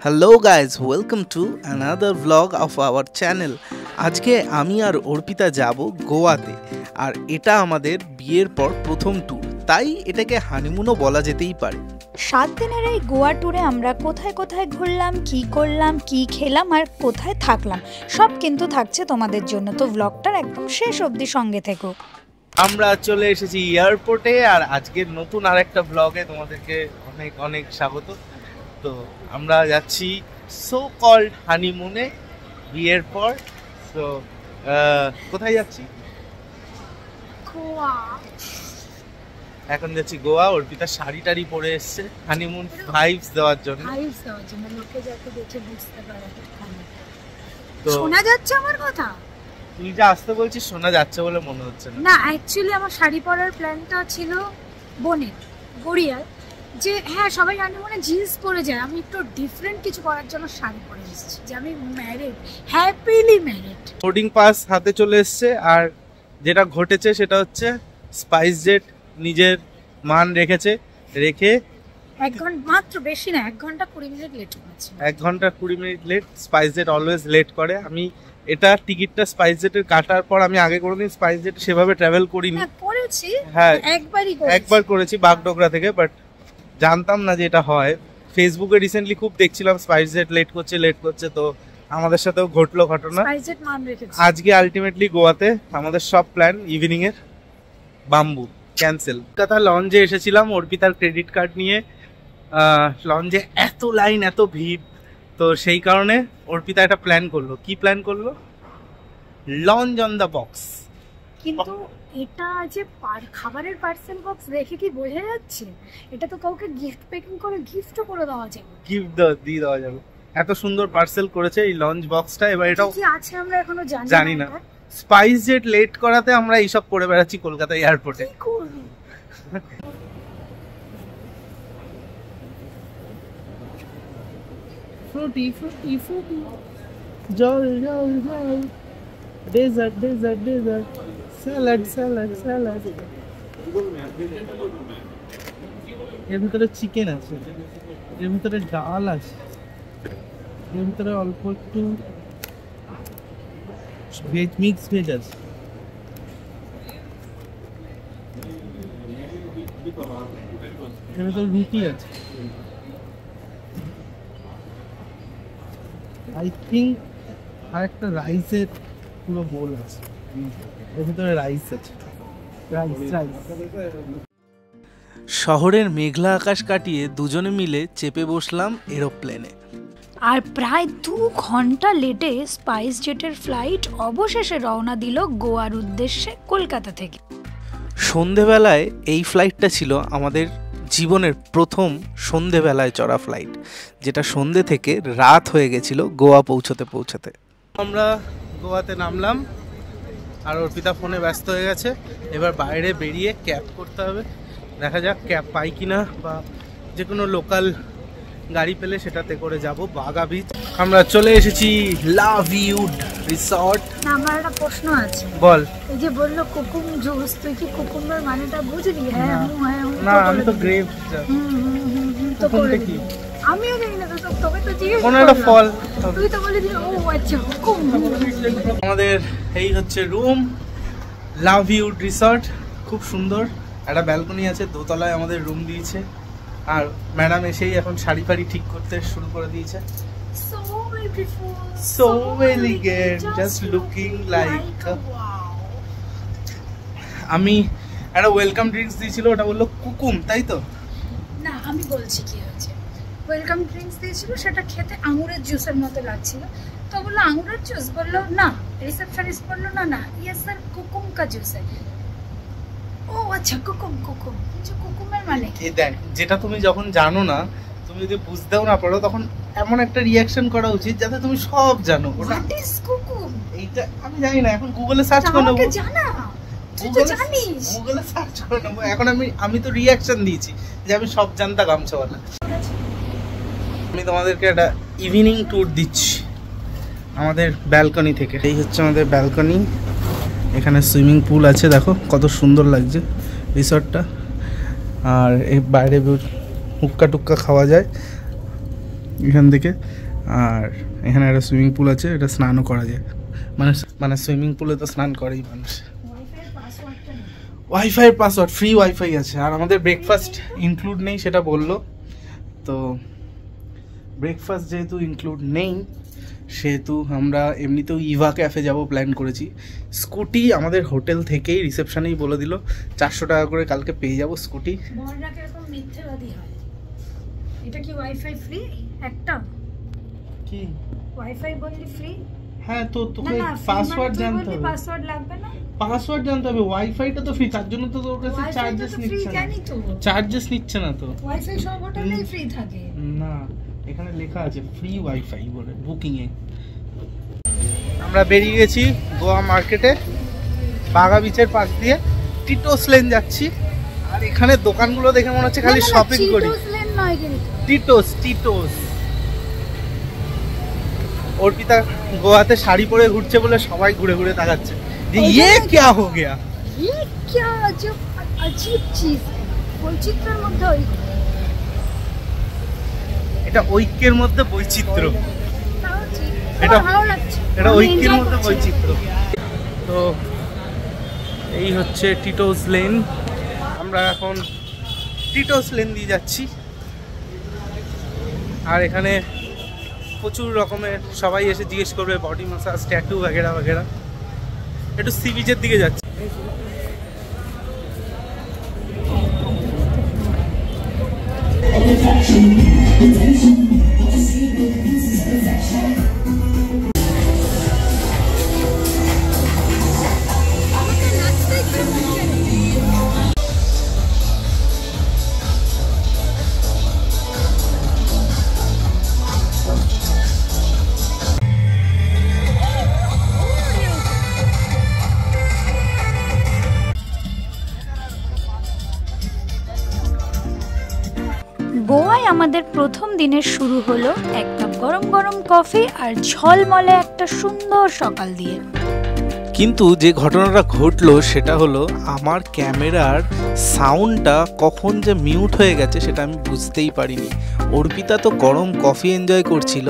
Hello guys, welcome to another vlog of our channel. আজকে আমি আর অর্পিতা যাব গোয়াতে, আর এটা আমাদের বিয়ের পর প্রথম ট্যুর, তাই এটাকে হানিমুনও বলা যেতেই পারে। 7 দিনের এই গোয়া ট্যুরে আমরা কোথায় কোথায় ঘুরলাম, কি করলাম, কি খেলাম আর কোথায় থাকলাম সব কিন্তু থাকছে তোমাদের জন্য, তো ব্লগটার একদম শেষ অবধি সঙ্গে থেকো। আমরা চলে এসেছি এয়ারপোর্টে, আর আজকের নতুন আরেকটা ব্লগে তোমাদেরকে অনেক অনেক স্বাগত। তো আমরা যাচ্ছি সো কল্ড হানিমুনে বিয়ের পর। তো কোথায় যাচ্ছি? এখন যাচ্ছি গোয়া। অর্পিতা শাড়ি টাড়ি পরে এসছে হানিমুন ভাইবস দেওয়ার জন্য। লোকে যাতে দেখে বুঝতে পারে। তো শোনা যাচ্ছে আমার কথা? তুই যা আসতে বলছিস শোনা যাচ্ছে বলে মনে হচ্ছে না। না, অ্যাকচুয়ালি আমার শাড়ি পরার প্ল্যানটা ছিল বোনের গড়িয়ার, যে হ্যাঁ সবাই হানিমুনে জিন্স পরে যায়, আমি একটু ডিফারেন্ট কিছু করার জন্য শাড়ি পরে এসেছি, যে আমি married, happily married. Boarding pass হাতে চলে এসছে, আর যেটা ঘটেছে সেটা হচ্ছে স্পাইস জেট নিজের মান রেখে 1 ঘন্টা মাত্র, বেশি না, 1 ঘন্টা 20 মিনিট লেট করেছে। 1 ঘন্টা 20 minute late. SpiceJet always late করে। আমি এটা টিকিটটা স্পাইস জেটের কাটার পর আমি আগে কোনোদিন স্পাইস জেট সেভাবে ট্রাভেল করিনি। করেছি, হ্যাঁ একবার করেছি বাগডোগরা থেকে, বাট জানতাম না যে এটা হয়। ফেসবুকে রিসেন্টলি খুব দেখছিলাম স্পাইস জেট লেট করছে, তো আমাদের সাথেও ঘটলো ঘটনা। আজকে আলটিমেটলি গোয়াতে আমাদের সব প্ল্যান ইভিনিং এর বাম্বু ক্যান্সেল। কলকাতা লঞ্চে এসেছিলাম অর্পিতার ক্রেডিট কার্ড নিয়ে। লঞ্চে এত লাইন, এত ভিড়, তো সেই কারণে অর্পিতা একটা প্ল্যান করলো। কি প্ল্যান করলো? Launch on the box. কিন্তু এটা যে খাবারের পার্সেল বক্স দেখে কি বোঝা যাচ্ছে? এটা তো কাউকে গিফট প্যাকিং করে গিফটও করে দেওয়া যাবে, গিফট দিয়ে দেওয়া যাবে। এত সুন্দর পার্সেল করেছে এই লঞ্চ বক্সটা। এবার এটাও কি আছে আমরা এখনো জানি না। স্পাইস জেট লেট করাতে আমরা এইসব পরে বেড়াচ্ছি কলকাতা এয়ারপোর্টে। ফ্রুটি ফ্রুটি ফ্রুটি, জল জল জল, dessert dessert dessert, salad salad salad. এর ভিতরে চিকেন আছে, এর ভিতরে ডাল আছে, এর ভিতরে অল্প একটু ভেজ, মিক্স ভেজ আছে। এর ভিতরে রুটি আছে। আই থিঙ্ক আর একটা রাইসের পুরো বোল আছে, এর ভিতরে রাইস আছে। শহরের মেঘলা আকাশ কাটিয়ে দুজনে মিলে চেপে বসলাম এরোপ্লেনে। আর প্রায় 2 ঘন্টা লেটে স্পাইস জেটের ফ্লাইট অবশেষে রওনা দিল গোয়ার উদ্দেশ্যে কলকাতা থেকে। সন্ধেবেলায় এই ফ্লাইটটা ছিল আমাদের জীবনের প্রথম সন্ধেবেলায় চড়া ফ্লাইট, যেটা সন্ধে থেকে রাত হয়ে গেছিল গোয়া পৌঁছতে। আমরা গোয়াতে নামলাম, আর অর্পিতা ফোনে ব্যস্ত হয়ে গেছে। এবার বাইরে বেরিয়ে ক্যাব করতে হবে, দেখা যাক ক্যাব পাই কিনা, বা যে কোনো লোকাল গাড়ি পেলে সেটাতে করে যাব বাগা বিচ। আমরা চলে এসেছি লাভ ইউড রিসর্ট। আমার একটা প্রশ্ন আছে, বল। এই যে বললো কুকুম জুস, তুই কি কুকুমের মানেটা বুঝলি? হ্যাঁ না, আমি তো গ্রেপ তো কোনটা কি আমিও জানি না, তো তবে তো জিজ্ঞেস কোন একটা ফল, তুই তো বলে দিলি ও আচ্ছা হুকুম। আমাদের এই হচ্ছে রুম, লাভ ইউড রিসর্ট। খুব সুন্দর একটা ব্যালকনি আছে, দোতলায় আমাদের রুম দিয়েছে। আর ম্যাডাম এসেই এখন শাড়ি ফাড়ি ঠিক করতে শুরু করে দিয়েছে। So beautiful, so elegant, just looking like আমি একটা ওয়েলকাম ড্রিঙ্কস দিয়েছিল, ওটা বললো কুকুম, তাই তো? না, আমি বলছি কি হয়েছে। ওয়েলকাম ড্রিঙ্কস দিয়েছিল, সেটা খেতে আঙুরের জুসের মতো লাগছিল, তো বললো আঙুরের জুস, বললো না। রিসেপশনিস্ট বললো না ইয়েস স্যার কুকুম কা জুস है। ও আচ্ছা কুকুম, কিছু কুকুমের মানে কি? দেখ, যেটা তুমি যখন জানো না, তুমি যদি বুঝতেও না পারো, তখন এমন একটা রিঅ্যাকশন করা উচিত যাতে তুমি সব জানো। হোয়াট ইজ কুকুম? এইটা আমি জানি না, এখন গুগলে সার্চ করে নেব। জানা, তুই তো জানিস। গুগলে সার্চ করে নেব। এখন আমি তো রিঅ্যাকশন দিয়েছি যে আমি সব জানতাম গামছাওয়ালা। আমি তোমাদেরকে একটা ইভিনিং ট্যুর দিচ্ছি আমাদের ব্যালকনি থেকে। এই হচ্ছে আমাদের ব্যালকনি, এখানে সুইমিং পুল আছে, দেখো কত সুন্দর লাগছে রিসর্টটা। আর এই বাইরে হুক্কা টুক্কা খাওয়া যায়। এখান থেকে। আর এখানে একটা সুইমিং পুল আছে, এটা স্নানও করা যায়, মানে সুইমিং পুলে তো স্নান করেই মানুষ। ওয়াইফাইয়ের পাসওয়ার্ড, ফ্রি ওয়াইফাই আছে। আর আমাদের ব্রেকফাস্ট ইনক্লুড নেই সেটা বললো, তো ব্রেকফাস্ট যেহেতু ইনক্লুড নেই সেহেতু আমরা এমনিতেও ইভা ক্যাফে যাব প্ল্যান করেছি। স্কুটি আমাদের হোটেল থেকেই রিসেপশনেই বলে দিল 400 টাকা করে কালকে পেয়ে যাব স্কুটি। বড়রা কিরকম মিথ্যেবাদী হয়। এটা কি ওয়াইফাই ফ্রি? একটা কি ওয়াইফাই বললি ফ্রি? হ্যাঁ, তো তোকে পাসওয়ার্ড জানতে হবে। পাসওয়ার্ড লাগবে না? পাসওয়ার্ড জানতে হবে। ওয়াইফাইটা তো ফ্রি, তার জন্য তো তোর কাছে চার্জেস নিচ্ছে না। চার্জেস নিচ্ছে না তো। ওয়াইফাই সব হোটেলেই ফ্রি থাকে না, এখানে লেখা আছে ফ্রি ওয়াইফাই বলে বুকিং এ। আমরা বেরিয়ে গেছি গোয়া মার্কেটে, বাগা বিচের পাশ দিয়ে টিটোস লেন যাচ্ছি। আর এখানে দোকানগুলো দেখে মনে হচ্ছে খালি শপিং করি। টিটোস টিটোস। অর্পিতা গোয়াতে শাড়ি পরে ঘুরছে বলে সবাই ঘুরে ঘুরে তাকাচ্ছে যে ये क्या हो गया, ये क्या अजब अजीब चीज है। বৈচিত্র্যের মধ্যে এটা ঐক্যের মধ্যে বৈচিত্র্য। এটা ভালো লাগছে, এটা ঐক্যের মধ্যে বৈচিত্র্য। তো এই হচ্ছে টিটোস লেন। আমরা এখন টিটোস লেন দিয়ে যাচ্ছি। আর এখানে প্রচুর রকমের সবাই এসে জিজ্ঞেস করবে বডি মাসাজ, ট্যাটু वगैरह वगैरह। একটু সি বিচের দিকে যাচ্ছি। গোয়ায় আমাদের প্রথম দিনের শুরু হলো এক কাপ গরম গরম কফি আর ঝলমলে একটা সুন্দর সকাল দিয়ে। কিন্তু যে ঘটনাটা ঘটলো সেটা হলো আমার ক্যামেরার সাউন্ডটা কখন যে মিউট হয়ে গেছে সেটা আমি বুঝতেই পারিনি। অর্পিতা তো গরম কফি এনজয় করছিল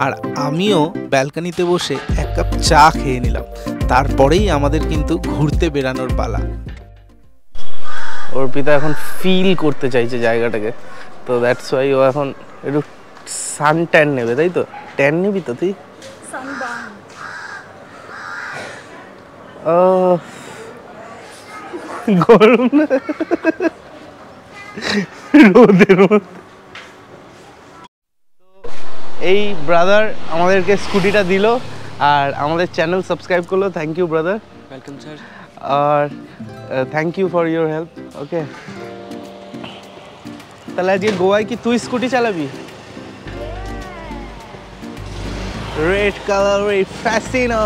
আর আমিও ব্যালকনিতে বসে এক কাপ চা খেয়ে নিলাম। তারপরেই আমাদের কিন্তু ঘুরতে বেরানোর পালা। অর্পিতা এখন ফিল করতে চাইছে জায়গাটাকে, তো দ্যাটস ওয়াই ও এখন একটু সান ট্যান নেবে, তাই তো? ট্যান নিবি তো তুই? গরম না রোদের মধ্যে। এই ব্রাদার আমাদেরকে স্কুটিটা দিল আর আমাদের চ্যানেল সাবস্ক্রাইব করলো। Thank you brother. Welcome sir. আর thank you for your help. Okay, তাহলে আজকে গোয়ায় কি তুই স্কুটি চালাবি? Red colour Fascino.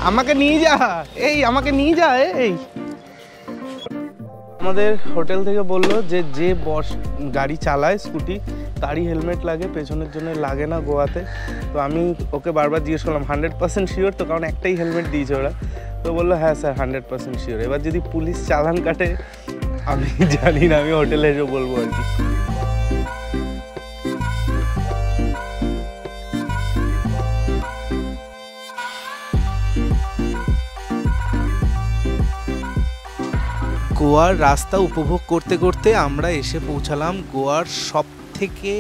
আমাকে নিয়ে যা, এই আমাকে নিয়ে যা। এই আমাদের হোটেল থেকে বললো যে যে বস গাড়ি চালায় স্কুটি তারই হেলমেট লাগে, পেছনের জন্য লাগে না গোয়াতে। তো আমি ওকে বারবার জিজ্ঞেস করলাম 100% শিওর তো, কারণ একটাই হেলমেট দিয়েছে ওরা। তো বললো হ্যাঁ স্যার 100% শিওর। এবার যদি পুলিশ চালান কাটে আমি জানি না, আমি হোটেলে এসে বলবো আর কি। গোয়ার রাস্তা উপভোগ করতে করতে আমরা এসে পৌঁছালাম গোয়ার সব থেকে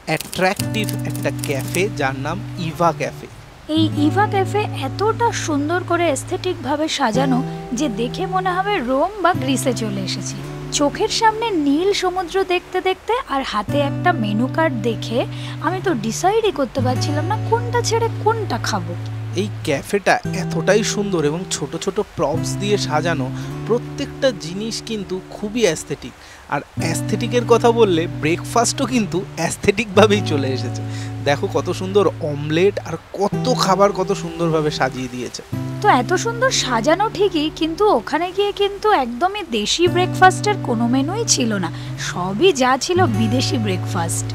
অ্যাট্রাকটিভ একটা ক্যাফে, যার নাম ইভা ক্যাফে। এই ইভা ক্যাফে এতটা সুন্দর করে এস্থেটিকভাবে সাজানো যে দেখে মনে হবে রোম বা গ্রিসে চলে এসেছি। চোখের সামনে নীল সমুদ্র দেখতে দেখতে আর হাতে একটা মেনু কার্ড দেখে আমি তো ডিসাইডই করতে পারছিলাম না কোনটা ছেড়ে কোনটা খাবো। এই ক্যাফেটা এতটাই সুন্দর এবং ছোট ছোট প্রপস দিয়ে সাজানো, প্রত্যেকটা জিনিস কিন্তু খুবই অ্যাস্থেটিক। আর অ্যাস্থেটিকের কথা বললে ব্রেকফাস্টও কিন্তু অ্যাস্থেটিকভাবেই চলে এসেছে। দেখো কত সুন্দর অমলেট আর কত খাবার কত সুন্দরভাবে সাজিয়ে দিয়েছে। তো এত সুন্দর সাজানো ঠিকই, কিন্তু ওখানে গিয়ে কিন্তু একদমই দেশি ব্রেকফাস্টের কোনো মেনুই ছিল না, সবই যা ছিল বিদেশি ব্রেকফাস্ট।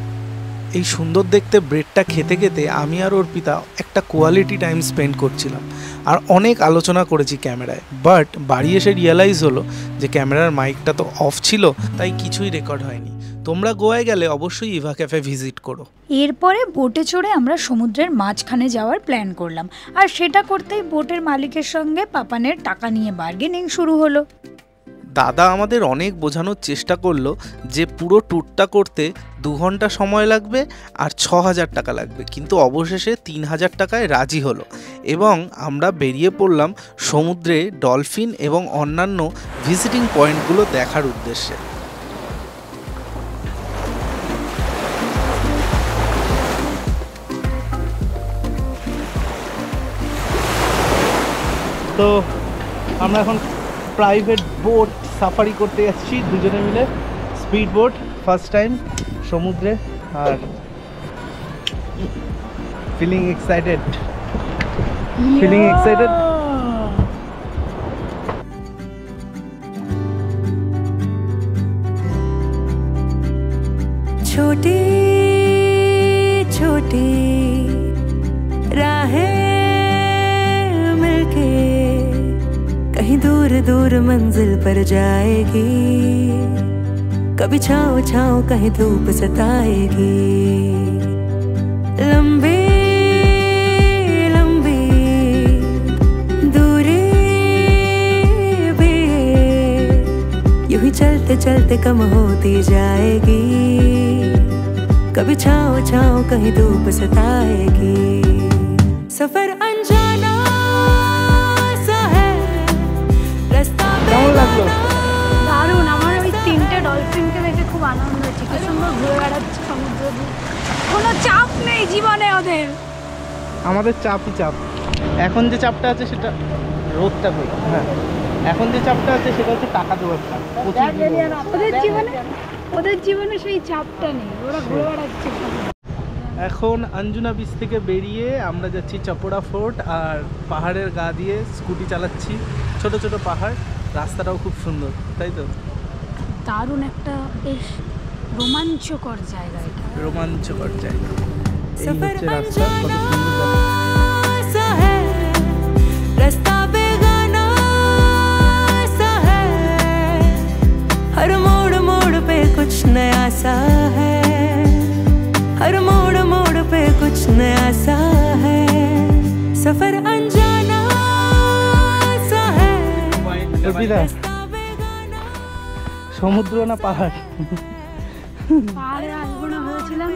এই সুন্দর দেখতে ব্রেডটা খেতে খেতে আমি আর অর্পিতা একটা কোয়ালিটি টাইম স্পেন্ড করছিলাম আর অনেক আলোচনা করেছি ক্যামেরায়। বাট বাড়ি এসে রিয়েলাইজ হলো যে ক্যামেরার মাইকটা তো অফ ছিল, তাই কিছুই রেকর্ড হয়নি। তোমরা গোয়ায় গেলে অবশ্যই ইভা ক্যাফে ভিজিট করো। এরপরে বোটে চড়ে আমরা সমুদ্রের মাঝখানে যাওয়ার প্ল্যান করলাম, আর সেটা করতেই বোটের মালিকের সঙ্গে পাপানের টাকা নিয়ে বার্গেনিং শুরু হলো। দাদা আমাদের অনেক বোঝানোর চেষ্টা করলো যে পুরো ট্যুরটা করতে 2 ঘন্টা সময় লাগবে আর 6000 টাকা লাগবে, কিন্তু অবশেষে 3000 টাকায় রাজি হলো এবং আমরা বেরিয়ে পড়লাম সমুদ্রে ডলফিন এবং অন্যান্য ভিজিটিং পয়েন্টগুলো দেখার উদ্দেশ্যে। তো আমরা এখন প্রাইভেট বোট সাফারি করতে যাচ্ছি দুজনে মিলে, স্পিড বোট, ফার্স্ট টাইম সমুদ্রে, আর ফিলিং এক্সাইটেড। छोटी छोटी राहें मिलके कहीं दूर दूर मंजिल पर जाएगी, कभी छाँव छाँव कहीं धूप सताएगी। लंबी लंबी दूरी भी यूं ही चलते चलते कम होती जाएगी, कभी छाँव छाँव कहीं धूप सताएगी। सफर अनजाना सा है, रास्ता দারুণ। আমার ওই 3টে ডলফিনকে দেখে খুব আনন্দ হচ্ছে, কি সুন্দর ঘুরে বেড়াচ্ছে সমুদ্র দিয়ে, কোনো চাপ নেই জীবনে ওদের। আমাদের চাপই চাপ। এখন যে চাপটা আছে সেটা রোদটা কই, হ্যাঁ এখন যে চাপটা আছে সেটা হচ্ছে টাকা দেওয়ার চাপ। ওদের জীবনে সেই চাপটা নেই, ওরা ঘুরে বেড়াচ্ছে। এখন আঞ্জুনা বিচ থেকে বেরিয়ে আমরা যাচ্ছি চাপড়া ফোর্ট, আর পাহাড়ের গা দিয়ে স্কুটি চালাচ্ছি, ছোট ছোট পাহাড়, রাস্তাটাও খুব সুন্দর, তাই তো? দারুণ একটা বেশ রোমাঞ্চকর জায়গা এটা, রোমাঞ্চকর জায়গা। এই सफर হচ্ছে রাস্তা, কত সুন্দর अनजाना सा है, रास्ता बेगाना सा है, हर मोड़ मोड़ पे कुछ नया सा है, हर मोड़ मोड़ पे कुछ नया सा है, सफर अनजाना सा है, অর্পিতা, रास्ता बेगाना। সমুদ্র না পাহাড়? পাহাড়ে আসবো না ভেবেছিলাম,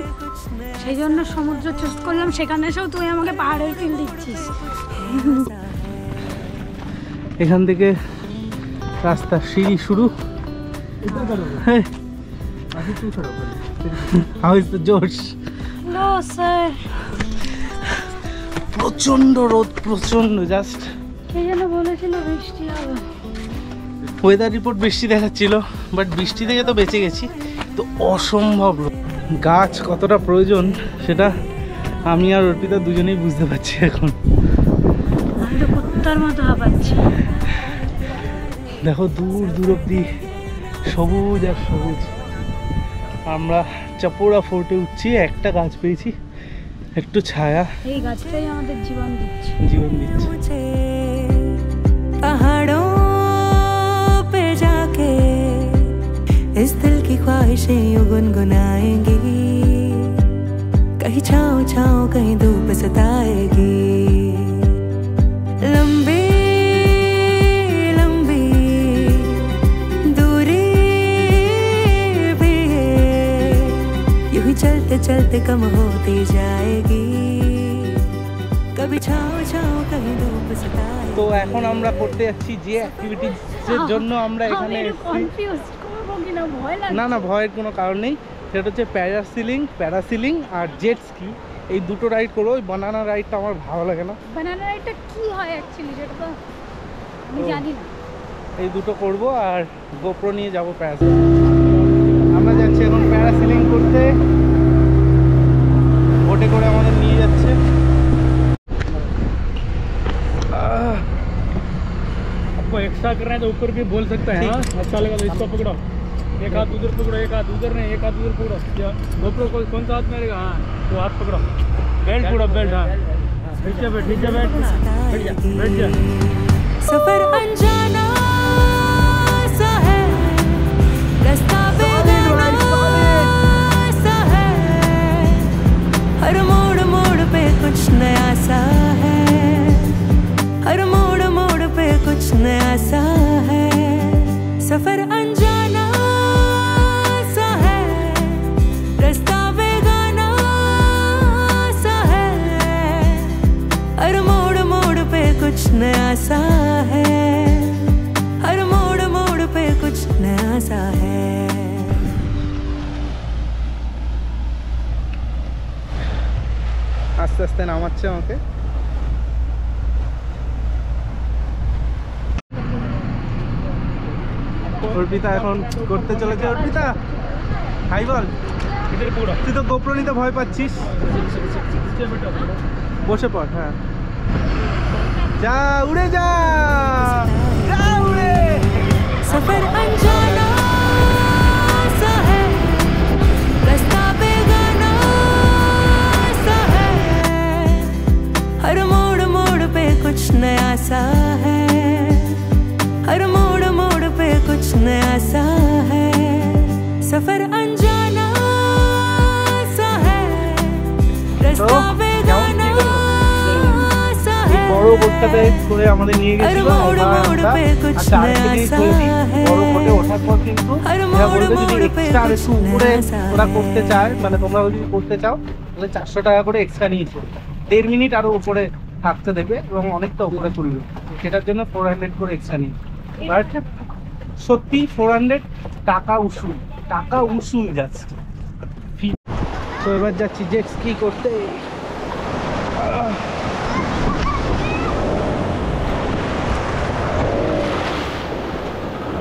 সেই জন্য সমুদ্র চুজ করলাম, সেখানে এসেও তুই আমাকে পাহাড়ের ফিল দিচ্ছিস। এখান থেকে রাস্তা সিঁড়ি শুরু। হাউ ইজ দ্য জোশ? নো স্যার, প্রচন্ড রোদ, প্রচন্ড, জাস্ট কে যেন বলেছিল বৃষ্টি হবে। ওয়েদার রিপোর্ট বৃষ্টি দেখাচ্ছিল, বাট বৃষ্টি থেকে তো বেঁচে গেছি। তো অসম্ভব রোদ। গাছ কতটা প্রয়োজন সেটা আমি আর অর্পিতা দুজনেই বুঝতে পারছি এখন। আমি তো কুত্তার মতো হাঁপাচ্ছি। দেখো দূর দূর অব্দি সবুজ আর সবুজ। আমরা চাপড়া ফোর্টে উঠছি, একটা গাছ পেয়েছি, একটু ছায়া, এই গাছটাই আমাদের জীবন দিচ্ছে, জীবন দিচ্ছে। मुझे पहाड़ों पे जाके इस दिल की ख्वाहिशें यूं गुनगुनाएंगी, कहीं छाँव छाँव कहीं धूप सताएगी। लंबी लंबी दूरी भी यूं ही चलते चलते कम होती जाएगी, कभी छाँव छाँव कहीं धूप सताएगी। তো এখন আমরা করতে যাচ্ছি যে অ্যাক্টিভিটিসের জন্য আমরা এখানে এসেছি। কনফিউজ করবো কিনা ভয় লাগে। না না, ভয়ের কোনো কারণ নেই। সেটা হচ্ছে প্যারাসিলিং আর জেট স্কি, এই দুটো রাইড করবো। ওই বানানা রাইডটা আমার ভালো লাগে না। বানানা রাইডটা কি হয় অ্যাকচুয়ালি সেটা তো আমি জানি না। এই দুটো করব আর গোপ্রো নিয়ে যাবো প্যারাসিলিং। আমরা যাচ্ছি এখন প্যারাসিলিং করতে, বোটে করে আমাদের নিয়ে যাচ্ছে। आपको एक्स्ट्रा करना है तो ऊपर भी बोल सकते हैं। हाँ? अच्छा लगा तो इसको पकड़ो, एक हाथ उधर पकड़ो, एक हाथ उधर नहीं, एक हाथ उधर पकड़ो। गोप्रो कौन सा हाथ में रहेगा? हाँ तो हाथ पकड़ो, बेल्ट पूरा बेल्ट। हाँ ठीक है बैठ जा। सफर अनजाना सा है, रास्ता बेगाना कुछ नया सा है, हर मोड़ मोड़ पे कुछ नया सा है, सफर अनजाना सा है, रास्ता बेगाना सा है, हर मोड़ मोड़ पे कुछ नया सा है, हर मोड़ मोड़ पे कुछ नया सा है। আস্তে আস্তে নামাচ্ছে আমাকে। অর্পিতা এখন করতে চলেছে। অর্পিতা হাই বল। इधर पूरा তুই তো গোপ্রো নিতে ভয় পাচ্ছিস, বসে পড়। হ্যাঁ যা উড়ে যা, যা উড়ে। सफर अनजाना सा है, रास्ता बेगाना सा है, हर मोड़ मोड़ पे कुछ नया सा है, हर मोड़ मोड़ पे कुछ नया सा है, सफर अनजाना सा है, रास्ता बेगाना सा है, বড় বোটটাতে করে আমাদের নিয়ে গেছিল। আচ্ছা আরেকদিকে বড় বোটে ওঠার পর কিন্তু এরা বলবে যদি এক্সট্রা আর একটু উপরে ওরা করতে চায়, মানে তোমরা যদি করতে চাও তাহলে 400 টাকা করে এক্সট্রা নিয়েছে, 1.5 মিনিট আরো উপরে থাকতে দেবে এবং অনেকটা উপরে তুলবে, সেটার জন্য 400 করে এক্সট্রা নিয়ে। বাট সত্যি 400 টাকা উসুল, টাকা উসুল যাচ্ছে। তো এবার যাচ্ছি জেট স্কি করতে।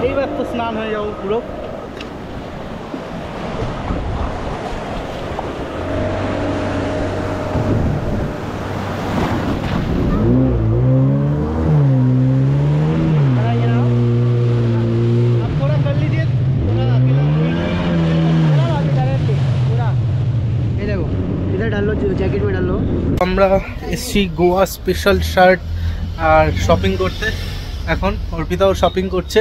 এইবার তো স্নান হয়ে যাবো পুরো। আমরা এসছি গোয়া স্পেশাল শার্ট আর শপিং করতে। এখন অর্পিতাও শপিং করছে।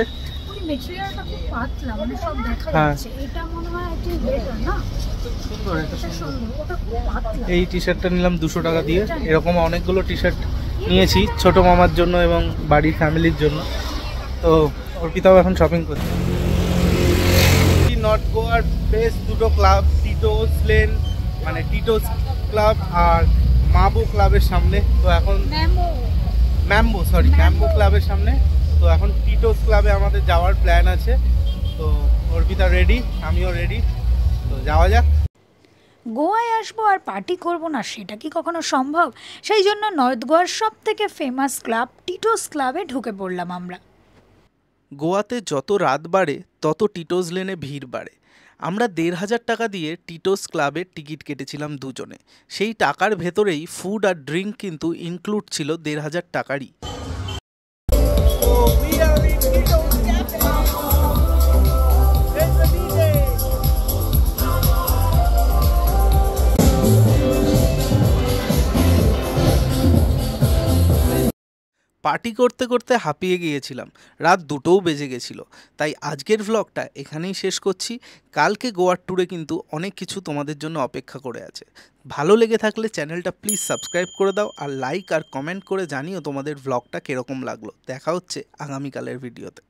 মেটেরিয়ালটা খুব পাতলা, মানে সব দেখা হ্যাঁ। যাচ্ছে। এটা মনে হয় একটু বেটার না, সুন্দর এটা এটা সুন্দর। সুন্দর, ওটা খুব পাতলা। এই টি শার্টটা নিলাম 200 টাকা দিয়ে। এরকম অনেকগুলো টি শার্ট নিয়েছি ছোট মামার জন্য এবং বাড়ির ফ্যামিলির জন্য। তো অর্পিতাও এখন শপিং করছে। নর্থ গোয়ার বেস্ট দুটো ক্লাব, টিটোস লেন মানে টিটোস ক্লাব আর মাবো ক্লাবের সামনে। তো এখন ম্যাম্বো ক্লাবের সামনে। তো এখন টিটোস ক্লাবে আমাদের যাওয়ার প্ল্যান আছে। তো অর্পিতা রেডি, আমিও রেডি, তো যাওয়া যাক। গোয়ায় আসবো আর পার্টি করব না, সেটা কি কখনো সম্ভব? সেই জন্য নর্থ গোয়ার সব থেকে ফেমাস ক্লাব টিটোস ক্লাবে ঢুকে পড়লাম আমরা। গোয়াতে যত রাত বাড়ে তত টিটোস লেনে ভিড় বাড়ে। আমরা 1,500 টাকা দিয়ে টিটোস ক্লাবের টিকিট কেটেছিলাম দুজনে। সেই টাকার ভেতরেই ফুড আর ড্রিঙ্ক কিন্তু ইনক্লুড ছিল 1,500 টাকারই। পার্টি করতে করতে হাঁপিয়ে গিয়েছিলাম, রাত 2টোও বেজে গেছিল। তাই আজকের ভ্লগটা এখানেই শেষ করছি। কালকে গোয়ার ট্যুরে কিন্তু অনেক কিছু তোমাদের জন্য অপেক্ষা করে আছে। ভালো লেগে থাকলে চ্যানেলটা প্লিজ সাবস্ক্রাইব করে দাও আর লাইক আর কমেন্ট করে জানিও তোমাদের ভ্লগটা কীরকম লাগলো। দেখা হচ্ছে আগামীকালের ভিডিওতে।